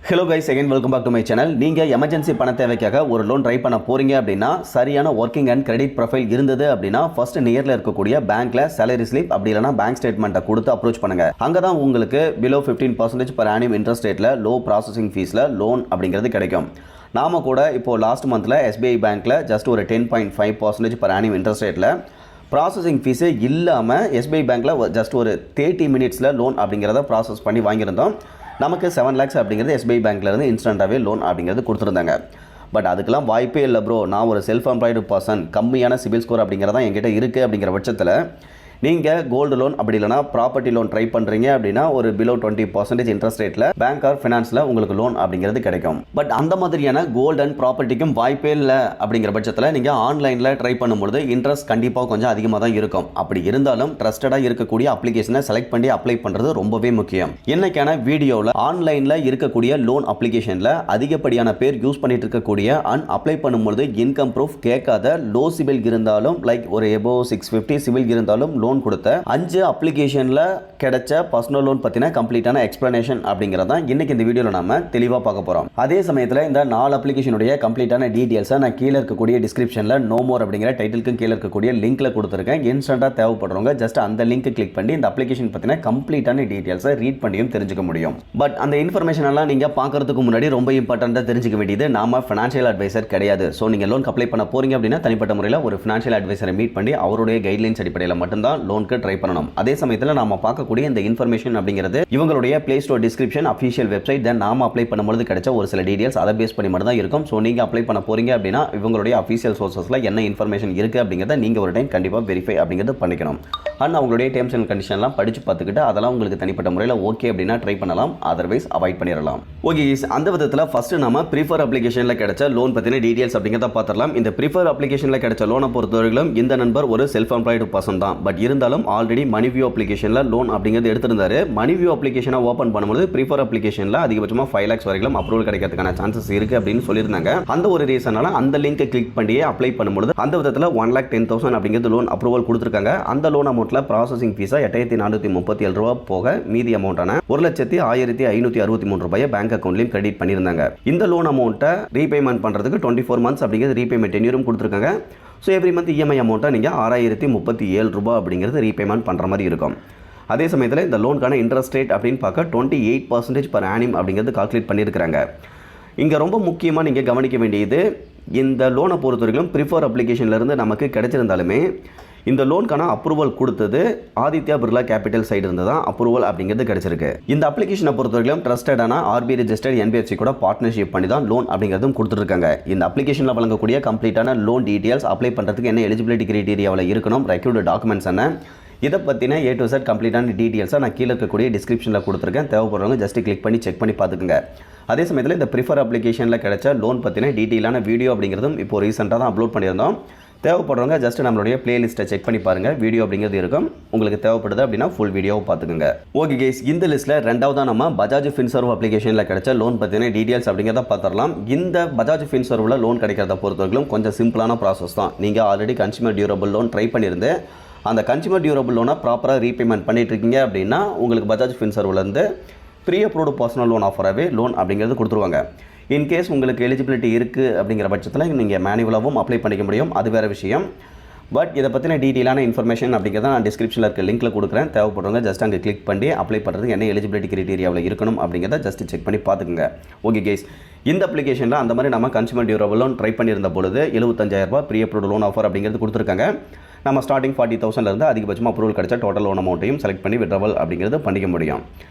Hello guys, again welcome back to my channel. நீங்கள் emergency பண தேவைக்காக ஒரு லோன் ட்ரை பண்ண போகிறீங்க அப்படின்னா, சரியான ஒர்க்கிங் அண்ட் கிரெடிட் ப்ரொஃபைல் இருந்தது அப்படின்னா, ஃபர்ஸ்ட் நியரில் இருக்கக்கூடிய பேங்க்ல சேலரி ஸ்லிப் அப்படி இல்லைனா பேங்க் ஸ்டேட்மெண்ட்டை கொடுத்து அப்ரோச் பண்ணுங்க. அங்கே தான் உங்களுக்கு பிலோ 15% per annum இன்ட்ரெஸ்ட் ரேட்டில் லோ ப்ராசஸிங் ஃபீஸில் லோன் அப்படிங்கிறது கிடைக்கும். நாம கூட இப்போது லாஸ்ட் மந்தில் எஸ்பிஐ பேங்க்கில் ஜஸ்ட் ஒரு 10.5% per annum இன்ட்ரெஸ்ட் ரேட்டில் ப்ராசஸிங் ஃபீஸே இல்லாமல் எஸ்பிஐ பேங்க்கில் ஜஸ்ட் ஒரு 30 minutesல லோன் அப்படிங்கிறத ப்ராசஸ் பண்ணி வாங்கியிருந்தோம். நமக்கு 7 lakhs அப்படிங்கிறது எஸ்பிஐ பேங்க்லேருந்து இன்ஸ்டண்ட்டாகவே லோன் அப்படிங்கிறது கொடுத்துருந்தாங்க. பட் அதுக்கெல்லாம் வாய்ப்பே இல்லை ப்ரோ, நான் ஒரு செல்ஃப் எம்ப்ளாய்டு பர்சன், கம்மியான சிபில் ஸ்கோர் அப்படிங்கிறதான் என்கிட்ட இருக்குது அப்படிங்கிற பட்சத்தில் நீங்கள் கோல்டு லோன் அப்படி இல்லைனா ப்ராப்பர்ட்டி லோன் ட்ரை பண்ணுறீங்க அப்படின்னா ஒரு பிலோ 20% இன்ட்ரெஸ்ட் ரேட்டில் பேங்க் ஆர் ஃபினான்ஸில் உங்களுக்கு லோன் அப்படிங்கிறது கிடைக்கும். பட் அந்த மாதிரியான கோல்டு அண்ட் ப்ராப்பர்ட்டிக்கும் வாய்ப்பே இல்லை அப்படிங்கிற பட்சத்தில் நீங்கள் ஆன்லைனில் ட்ரை பண்ணும்பொழுது இன்ட்ரெஸ்ட் கண்டிப்பாக கொஞ்சம் அதிகமாக தான் இருக்கும். அப்படி இருந்தாலும் ட்ரஸ்டடாக இருக்கக்கூடிய அப்ளிகேஷனை செலக்ட் பண்ணி அப்ளை பண்ணுறது ரொம்பவே முக்கியம். இன்னைக்கான வீடியோவில் ஆன்லைனில் இருக்கக்கூடிய லோன் அப்ளிகேஷனில் அதிகப்படியான பேர் யூஸ் பண்ணிட்டு இருக்கக்கூடிய அண்ட் அப்ளை பண்ணும்பொழுது இன்கம் ப்ரூஃப் கேட்காத லோ சிபில் இருந்தாலும் லைக் ஒரு எபோவ் 650 சிபில் இருந்தாலும் லோன் கொடுத்த 5 அப்ளிகேஷன்ல கிடைச்ச பர்சனல் லோன் பத்தின கம்ப்ளீட்டான எக்ஸ்பிளனேஷன் அப்படிங்கறத இன்னைக்கு இந்த வீடியோல நாம தெளிவா பார்க்க போறோம். அதே சமயத்துல இந்த 4 அப்ளிகேஷனுடைய கம்ப்ளீட்டான டீடைல்ஸை நான் கீழ இருக்கக்கூடிய டிஸ்கிரிப்ஷன்ல நோ மோர் அப்படிங்கிற டைட்டிலுக்கு கீழ இருக்கக்கூடிய லிங்க்ல கொடுத்திருக்கேன். இன்ஸ்டன்ட்டா தேவைப்படுறவங்க ஜஸ்ட் அந்த லிங்க் கிளிக் பண்ணி இந்த அப்ளிகேஷன் பத்தின கம்ப்ளீட்டான டீடைல்ஸை ரீட் பண்ணியும் தெரிஞ்சுக்க முடியும். பட் அந்த இன்ஃபர்மேஷன் எல்லாம் நீங்க பார்க்கிறதுக்கு முன்னாடி ரொம்ப இம்பார்ட்டண்டா தெரிஞ்சுக்க வேண்டியது, நாம ஃபைனான்சியல் அட்வைசர் கிடையாது. ஸோ நீங்க லோன் அப்ளை பண்ண போறீங்க அப்படின்னா தனிப்பட்ட முறையில் ஒரு ஃபைனான்சியல் அட்வைசரை மீட் பண்ணி அவருடைய கைட்லைன்ஸ் அடிப்படையில் மட்டும்தான் லோனுக்கு ட்ரை பண்ணணும். அதே சமயத்தில் நாம பார்க்கக்கூடிய இந்த இன்ஃபர்மேஷன் அப்படிங்கிறது இவங்களுடைய play store description, official website, then நாம அப்ளை பண்ணும்போது கிடைச்ச ஒரு சில டீடைல்ஸ் அதை பேஸ் பண்ணி மட்டும் தான் இருக்கும். ஸோ நீங்க அப்ளை பண்ண போறீங்க அப்படின்னா இவங்களுடைய அஃபிஷியல் சோர்சஸ்ல என்ன இன்ஃபர்மேஷன் இருக்கு அப்படிங்கிறத நீங்க ஒரு டைம் கண்டிப்பாக வெரிஃபை அப்படிங்கிறது பண்ணிக்கணும். அண்ட் அவங்களுடைய டேர்ம்ஸ் அண்ட் கண்டிஷன்லாம் படிச்சு பார்த்துக்கிட்டு அதெல்லாம் உங்களுக்கு தனிப்பட்ட முறையில் ஓகே அப்படின்னா ட்ரை பண்ணலாம், அதர்வைஸ் அவாய்ட் பண்ணிடலாம். ஓகே, அந்த விதத்தில் ஃபர்ஸ்ட் நம்ம ப்ரிஃபர் அப்ளிகேஷனில் கிடைச்ச லோன் பற்றின டீடைல்ஸ் அப்படிங்கிறத பார்த்துடலாம். இந்த ப்ரிஃபர் அப்ளிகேஷனில் கிடைச்ச லோனை பொறுத்தவரையிலும் இந்த நண்பர் ஒரு செல்ஃப் எம்ப்ளாய்டு பர்சன் தான். பட் இருந்தாலும் ஆல்ரெடி மணிவியூ அப்ளிகேஷனில் லோன் அப்படிங்கிறது எடுத்திருந்தாரு. மணிவியூ அப்ளிகேஷனை ஓப்பன் பண்ணும்போது ப்ரிஃபர் அப்ளிகேஷனில் அதிகபட்சமாக 5 lakhs வரைக்கும் அப்ரூவல் கிடைக்கிறதுக்கான சான்சஸ் இருக்கு அப்படின்னு சொல்லியிருந்தாங்க. அந்த ஒரு ரீசனால அந்த லிங்கை கிளிக் பண்ணியே அப்ளை பண்ணும்போது அந்த விதத்தில் 1,10,000 அப்படிங்கிறது லோன் அப்ரூவல் கொடுத்துருக்காங்க. அந்த லோன் அமௌண்ட்ல ப்ராசஸிங் ஃபீஸா 8,437 ரூபா போக மீதி அமௌண்டான 1,15,563 ரூபாயை பேங்க் அக்கௌண்ட்லையும் கிரெடிட் பண்ணியிருந்தாங்க. இந்த லோன் அமௌண்ட்டை ரீபேமெண்ட் பண்ணுறதுக்கு 24 months அப்படிங்கிறது ரீபேமெண்ட் டென்யூரும் கொடுத்துருக்காங்க. ஸோ எவ்ரி மந்த் இஎம்ஐ அமௌண்ட்டை நீங்கள் 6,037 ரூபா அப்படிங்கிறது ரீபேமெண்ட் பண்ணுற மாதிரி இருக்கும். அதே சமயத்தில் இந்த லோனுக்கான இன்ட்ரெஸ்ட் ரேட் அப்படின்னு பார்க்க 28% per annum அப்படிங்கிறது கால்குலேட் பண்ணியிருக்கிறாங்க. இங்கே ரொம்ப முக்கியமாக நீங்கள் கவனிக்க வேண்டியது, இந்த லோனை பொறுத்த வரைக்கும் ப்ரிஃபர் அப்ளிகேஷன்லேருந்து நமக்கு கிடைச்சிருந்தாலுமே இந்த லோனுக்கான அப்ரூவல் கொடுத்தது ஆதித்யா பிர்லா கேபிட்டல் சைடு இருந்து தான் அப்ரூவல் அப்படிங்கிறது கிடைச்சிருக்கு. இந்த அப்ளிகேஷனை பொறுத்தவரைக்கும் ட்ரஸ்டடான ஆர்பிஐ ரெஜிஸ்டர்ட் என்பிஎஃப்சி கூட பார்ட்னர்ஷிப் பண்ணி தான் லோன் அப்படிங்கிறதும் கொடுத்துருக்காங்க. இந்த அப்ளிகேஷனில் வழங்கக்கூடிய கம்ப்ளீட்டான லோன் டீடைல்ஸ், அப்ளை பண்ணுறதுக்கு என்ன எலிஜிபிலிட்டி கிரைட்டீரியாவில் இருக்கணும், ரெக்யூர்டு டாக்குமெண்ட்ஸ் என்ன, இதை பற்றின A to Z கம்ப்ளீட்டான டீடைல்ஸை நான் கீழே இருக்கக்கூடிய டிஸ்கிரிப்ஷனில் கொடுத்துருக்கேன். தேவைப்படுறவங்க ஜஸ்ட் கிளிக் பண்ணி செக் பண்ணி பார்த்துக்குங்க. அதே சமயத்தில் இந்த ப்ரிஃபர் அப்ளிகேஷனில் கிடைச்ச லோன் பற்றின டீட்டெயிலான வீடியோ அப்படிங்கிறதும் இப்போ ரீசெண்டாக தான் அப்லோட் பண்ணியிருந்தோம். தேவைப்படுறவங்க ஜஸ்ட் நம்மளுடைய பிளேலிஸ்ட்டை செக் பண்ணி பாருங்கள், வீடியோ அப்படிங்கிறது இருக்கும். உங்களுக்கு தேவைப்படுது அப்படின்னா ஃபுல் வீடியோவை பார்த்துக்குங்க. ஓகே கைஸ், இந்த லிஸ்ட்டில் ரெண்டாவதாக நம்ம பஜாஜ் ஃபின்சர்வ் அப்ளிகேஷனில் கிடைச்ச லோன் பற்றின டீடைல்ஸ் அப்படிங்கிறத பார்த்துடலாம். இந்த பஜாஜ் ஃபின்சர்வில் லோன் கிடைக்கிறத பொறுத்தவரைக்கும் கொஞ்சம் சிம்பிளான ப்ராசஸ் தான். நீங்கள் already consumer durable loan try பண்ணியிருந்து அந்த கன்சியூமர் டியூரபிள் லோனை ப்ராப்பராக ரீபேமெண்ட் பண்ணிட்டு இருக்கீங்க அப்படின்னா உங்களுக்கு பஜாஜ் ஃபின்சர்வ்லேருந்து ப்ரீ அப்ரூவ்டு பர்சனல் லோன் ஆஃபராகவே லோன் அப்படிங்கிறது கொடுத்துருவாங்க. இன்கேஸ் உங்களுக்கு எலிஜிபிலிட்டி இருக்குது அப்படிங்கிற பட்சத்தில் நீங்கள் மேனுவலாகவும் அப்ளை பண்ணிக்க முடியும், அது வேறு விஷயம். பட் இதை பற்றின டீட்டெயிலான இன்ஃபர்மேஷன் அப்படிங்கிறத நான் டிஸ்கிரிப்ஷனில் இருக்க லிங்க்கில் கொடுக்குறேன். தேவைப்படுறவங்க ஜஸ்ட் அங்கே கிளிக் பண்ணி அப்ளை பண்ணுறதுக்கு என்ன எலிஜிபிலிட்டி கிரைட்டீரியாவில் இருக்கணும் அப்படிங்கிறத ஜஸ்ட் செக் பண்ணி பார்த்துக்குங்க. ஓகே கேஸ், இந்த அப்ளிகேஷனில் அந்த மாதிரி நம்ம கன்சியூமர் டியூரபிள் லோன் ட்ரை பண்ணியிருந்த பொழுது 75,000 ரூபாய் ப்ரீ அப்ரூவ்டு லோன் ஆஃபர் அப்படிங்கிறது கொடுத்துருக்காங்க. நம்ம ஸ்டார்டிங் 40,000 அதிகபட்சமாக அப்ரூவல் கிடைச்ச டோட்டல் லோன் அமௌண்ட்டையும் செலக்ட் பண்ணி விட்ரவல் அப்படிங்கிறது பண்ணிக்க முடியும்.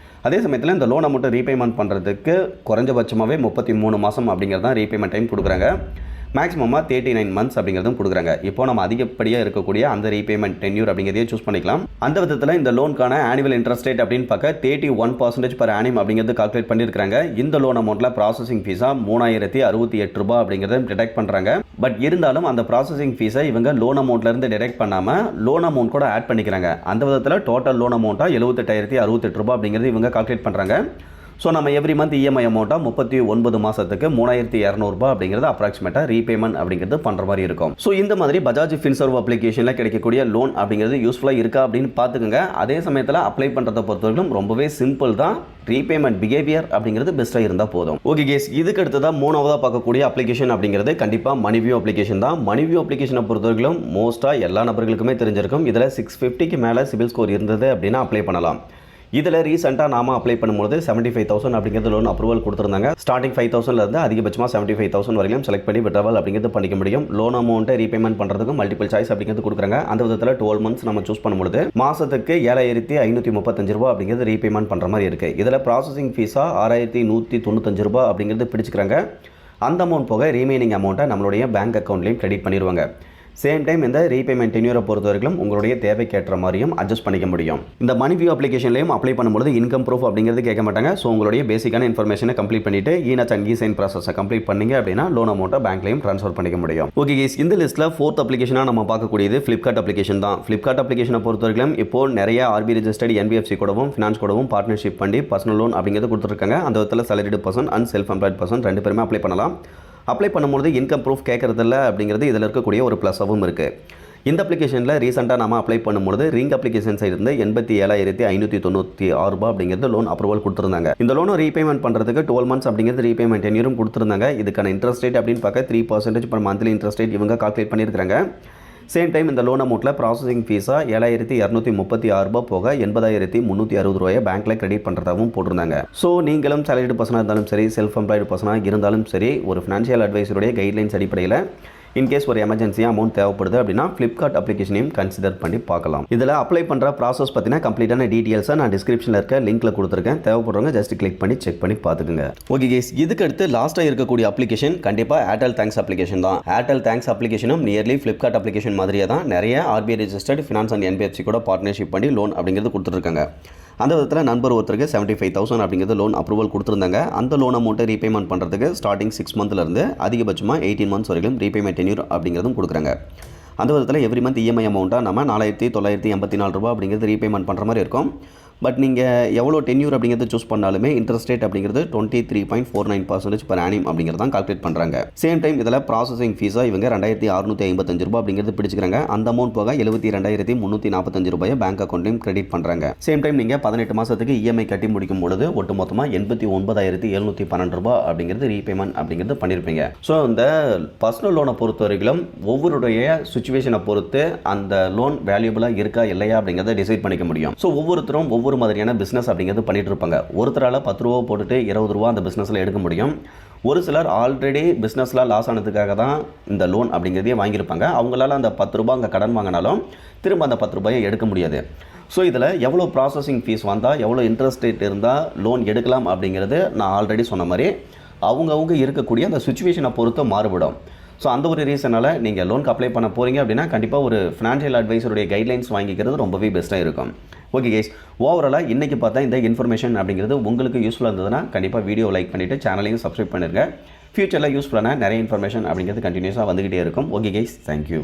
அதே சமயத்தில் இந்த லோன் அமௌண்ட்டை ரீபேமெண்ட் பண்ணுறதுக்கு குறைஞ்சபட்சமாகவே 33 மாதம் அப்படிங்கிறது தான் ரீபேமெண்ட் டைம் கொடுக்குறாங்க. மேக்ஸிமமாக 39 months அப்படிங்கிறதும் கொடுக்குறாங்க. இப்போ நம்ம அதிகப்படியாக இருக்கக்கூடிய அந்த ரீபேமெண்ட் டென்யூர் அப்படிங்கிறதையே சூஸ் பண்ணிக்கலாம். அந்த விதத்தில் இந்த லோனுக்கான ஆனுவல் இன்ட்ரெஸ்ட் ரேட் அப்படின்னு பார்க்க 31% per annum அப்படிங்கிறது கால்குலேட் பண்ணியிருக்காங்க. இந்த லோன் அமௌண்ட்டில் ப்ராசஸிங் ஃபீஸாக 3,068 ரூபாய் அப்படிங்கிறத டிடெக்ட் பண்ணுறாங்க. பட் இருந்தாலும் அந்த ப்ராசஸிங் ஃபீஸை இவங்க லோன் அமௌண்ட்லேருந்து டிடெக்ட் பண்ணாமல் லோன் அமௌண்ட் கூட ஆட் பண்ணிக்கிறாங்க. அந்த விதத்தில் டோட்டல் லோன் அமௌண்ட்டாக 78,068 ரூபாய் அப்படிங்கிறது இவங்க கால்குலேட் பண்ணுறாங்க. ஸோ நம்ம எவ்ரி மந்த் இஎம்ஐ அமௌண்ட்டாக 39 மாதத்துக்கு 3200 ரூபாய் அப்படிங்கிறது அப்ராக்சிமேட்டாக ரீபேமெண்ட் அப்படிங்கிறது பண்ணுற மாதிரி இருக்கும். ஸோ இந்த மாதிரி பஜாஜ் ஃபின்சர்வ் அப்ளிகேஷனில் கிடைக்கக்கூடிய லோன் அப்படிங்கிறது யூஸ்ஃபுல்லாக இருக்கா அப்படின்னு பார்த்துக்கோங்க. அதே சமயத்தில் அப்ளை பண்ணுறதை பொறுத்தவரைக்கும் ரொம்பவே சிம்பிள் தான். ரீபேமெண்ட் பிஹேவியர் அப்படிங்கிறது பெஸ்ட்டாக இருந்தால் போதும். ஓகே கேஸ், இதுக்கு அடுத்ததாக மூணாவதாக பார்க்கக்கூடிய அப்ளிகேஷன் அப்படிங்கிறது கண்டிப்பாக மணிவியூ அப்ளிகேஷன் தான். மணிவியூ அப்ளிகேஷனை பொறுத்தவரைக்கும் மோஸ்ட்டாக எல்லா நபர்களுக்குமே தெரிஞ்சிருக்கும். இதில் 650க்கு மேலே சிபில் ஸ்கோர் இருந்தது அப்படின்னா அப்ளை பண்ணலாம். இதில் ரீசெண்டாக நாம அப்ளை பண்ணும்போது 75,000 அப்படிங்கிறது லோன் அப்ரூவல் கொடுத்துருந்தாங்க. ஸ்டார்டிங் 5,000 அதிகபட்சமாக 75,000 வரைக்கும் செலக்ட் பண்ணி விட்ராவல் அப்படிங்கிறது பண்ணிக்க முடியும். லோன் அமௌண்ட்டை ரீபேமெண்ட் பண்ணுறதுக்கு மல்டிபிள் சாய்ஸ் அப்படிங்கிறது கொடுக்குறாங்க. அந்த விதத்தில் 12 months நம்ம சூஸ் பண்ணும்போது மாதத்துக்கு 7,535 ரூபா அப்படிங்கிறது ரீபேமெண்ட் பண்ணுற மாதிரி இருக்குது. இதில் ப்ராசஸிங் ஃபீஸாக 6,195 ரூபா அப்படிங்கிறது பிடிச்சிக்கிறாங்க. அந்த அமௌண்ட் போக ரீமைனிங் அமௌண்ட்டை நம்மளுடைய பேங்க் அக்கௌண்ட்லேயும் கிரெடிட் பண்ணிடுவாங்க. சேம் டைம் இந்த ரீபேமெண்ட் டென்யூரை பொறுத்த வரைக்கும் உங்களுடைய தேவைக்கேற்ற மாதிரியும் அட்ஜஸ்ட் பண்ணிக்க முடியும். இந்த மணிவியூ அப்ளிகேஷன்லையும் அப்ளை பண்ணும்போது இன்கம் ப்ரூஃப் அப்படிங்கிறது கேட்க மாட்டாங்க. ஸோ உங்களுடைய பேசிக்கான இன்ஃபர்மேஷனை கம்ப்ளீட் பண்ணிட்டு ஈனச் அண்ட் இ-சைன் ப்ராசஸை கம்ப்ளீட் பண்ணீங்க அப்படின்னா லோன் அமௌண்ட்டை பேங்க்லையும் ட்ரான்ஸ்ஃபர் பண்ணிக்க முடியும். ஓகே கேஸ், இந்த லிஸ்ட்டில் 4th அப்ளிகேஷனாக நம்ம பார்க்கக்கூடியது ஃப்ளிப்கார்ட் அப்ளிகேஷன் தான். ஃப்ளிப்கார்ட் அப்ளிகேஷனை பொறுத்த வரைக்கும் இப்போ நிறைய ஆர்பி ரெஜிஸ்டர்ட் என்பிஎஃப்சி கூடவும் ஃபினான்ஸ் கூடவும் பார்ட்னர்ஷிப் பண்ணி பர்சனல் லோன் அப்படிங்கிறது கொடுத்துருக்காங்க. அந்த விதத்தில் salaried person and self employed person 2 பேருமே அப்ளை பண்ணலாம். அப்ளை பண்ணும்போது இன்கம் ப்ரூஃப் கேட்கறதில்ல அப்படிங்கிறது இதில் இருக்கக்கூடிய ஒரு ப்ளஸாகவும் இருக்குது. இந்த அப்ளிகேஷனில் ரீசெண்டாக நம்ம அப்ளை பண்ணும்போது ரிங் அப்ளிகேஷன் சைடு இருந்து 87,596 ரூபாய் அப்படிங்கிறது லோன் அப்ரூவல் கொடுத்துருந்தாங்க. இந்த லோனை ரீபேமெண்ட் பண்ணுறதுக்கு 12 months அப்படிங்கிறது ரீபேமெண்ட் டென்யூரும் கொடுத்துருந்தாங்க. இதுக்கான இன்ட்ரெஸ்ட் ரேட் அப்படின்னு பார்க்க 3% per மந்த்லி இன்ட்ரெஸ்ட் ரேட் இவங்க கால்குலேட் பண்ணியிருக்காங்க. சேம் டைம் இந்த லோன் அமௌண்ட்டில் ப்ராசஸிங் ஃபீஸாக 7,236 ரூபாய் போக 80,360 ரூபாயை பேங்க்கில் கிரெடிட் பண்ணுறதாகவும் போட்டிருந்தாங்க. ஸோ நீங்களும் சேலரிடு பர்சனாக இருந்தாலும் சரி, செல்ஃப் எம்ப்ளாய்டு பர்சனாக இருந்தாலும் சரி, ஒரு ஃபினான்ஷியல் அட்வைஸருடைய கைட்லைன்ஸ் அடிப்படையில் இன்கேஸ் ஒரு எமர்ஜென்சியாக அமௌண்ட் தேவைப்படுது அப்படின்னா ஃப்ளிப்கார்ட் அப்ளிகேஷனையும் கன்சிடர் பண்ணி பார்க்கலாம். இதில் அப்ளை பண்ணுற ப்ராசஸ் பற்றின கம்ப்ளீட்டான டீட்டெயில்ஸை நான் டிஸ்கிரிப்ஷனில் இருக்க லிங்க்கில் கொடுத்துருக்கேன். தேவைப்படுறவங்க ஜஸ்ட் கிளிக் பண்ணி செக் பண்ணி பார்த்துக்குங்க. ஓகே கேஸ், இதுக்கு அடுத்து லாஸ்ட்டாக இருக்கக்கூடிய அப்ளிகேஷன் கண்டிப்பாக ஏர்டெல் தேங்க்ஸ் அப்ளிகேஷன் தான். ஏர்டெல் தேங்க்ஸ் அப்ளிகேஷனும் நியர்லி ஃப்ளிப்கார்ட் அப்ளிகேஷன் மாதிரியே தான் நிறைய RBI registered finance and NBFC கூட பார்ட்னர்ஷிப் பண்ணி லோன் அப்படிங்கிறது கொடுத்துருக்காங்க. அந்த விதத்தில் நண்பர் ஒருத்தருக்கு 75,000 அப்படிங்கிறது லோன் அப்ரூவல் கொடுத்துருந்தாங்க. அந்த லோன் அமௌண்ட்டை ரீபேமெண்ட் பண்ணுறதுக்கு ஸ்டார்டிங் 6 monthலேருந்து அதிகபட்சமாக 18 months வரைக்கும் ரீபேமெண்ட் டென்யூர் அப்படிங்கிறதும் கொடுக்குறாங்க. அந்த விதத்தில் எவ்ரி மந்த் இஎம்ஐ அமௌண்ட்டாக நம்ம 4,984 ரூபாய் அப்படிங்கிறது ரீபேமெண்ட் பண்ணுற மாதிரி இருக்கும். பட் நீங்கள் எவ்வளோ டென்யூர் அப்படிங்கிறது சூஸ் பண்ணாலுமே இன்ட்ரெஸ்ட் ரேட் அப்படிங்கிறது 23.49% per annum அப்படிங்கிறது தான் கால்குலேட் பண்ணுறாங்க. சேம் டைம் இதில் ப்ராசஸிங் ஃபீஸாக இவங்க 2,655 ரூபாய் அப்படிங்கிறது பிடிச்சிக்கிறாங்க. அந்த அமௌண்ட் போக 72,345 ரூபாயை பேங்க் அக்கௌண்ட்லையும் கிரெடிட் பண்ணுறாங்க. சேம் டைம் நீங்கள் 18 மாதத்துக்கு இஎம்ஐ கட்டி முடிக்கும் பொழுது ஒட்டுமொத்தமாக 89,712 ரூபாய் அப்படிங்கிறது ரீபேமெண்ட் அப்படிங்கிறது பண்ணியிருப்பீங்க. ஸோ இந்த பர்சனல் லோனை பொறுத்த வரைக்கும் ஒவ்வொருடைய சுச்சுவேஷனை பொறுத்து அந்த லோன் வேல்யூபிளாக இருக்கா இல்லையா அப்படிங்கிறத டிசைட் பண்ணிக்க முடியும். ஸோ ஒவ்வொருத்தரும் ஒவ்வொரு மாதிரியான பிஸ்னஸ் அப்படிங்கிறது பண்ணிட்டு இருப்பாங்க. ஒருத்தரால் 10 ரூபா போட்டுட்டு 20 ரூபா அந்த பிஸ்னஸில் எடுக்க முடியும். ஒரு சிலர் ஆல்ரெடி பிஸ்னஸில் லாஸ் ஆனதுக்காக தான் இந்த லோன் அப்படிங்கிறதே வாங்கியிருப்பாங்க. அவங்களால அந்த 10 ரூபா அங்கே கடன் வாங்கினாலும் திரும்ப அந்த 10 ரூபாயை எடுக்க முடியாது. ஸோ இதில் எவ்வளோ ப்ராசஸிங் ஃபீஸ் வந்தால் எவ்வளோ இன்ட்ரெஸ்ட் ரேட் இருந்தால் லோன் எடுக்கலாம் அப்படிங்கிறது நான் ஆல்ரெடி சொன்ன மாதிரி அவங்கவுங்க இருக்கக்கூடிய அந்த சுச்சுவேஷனை பொறுத்து மாறுபடும். ஸோ அந்த ஒரு ரீசனால் நீங்கள் லோனுக்கு அப்ளை பண்ண போகிறீங்க அப்படின்னா கண்டிப்பாக ஒரு ஃபினான்ஷியல் அட்வைஸருடைய கைட்லைன்ஸ் வாங்கிக்கிறது ரொம்பவே பெஸ்ட்டாக இருக்கும். ஓகே கைஸ், ஓவராலாக இன்றைக்கி பார்த்தா இந்த இன்ஃபர்மேஷன் அப்படிங்கிறது உங்களுக்கு யூஸ்ஃபுல்லாக இருந்ததுன்னா கண்டிப்பாக வீடியோ லைக் பண்ணிவிட்டு சேனலையும் சப்ஸ்கிரைப் பண்ணிடுங்க. ஃபியூச்சரில் யூஸ்ஃபுல்லான நிறைய இன்ஃபர்மேஷன் அப்படிங்கிறது கண்டினியூஸாக வந்துக்கிட்டே இருக்கும். Okay guys, thank you.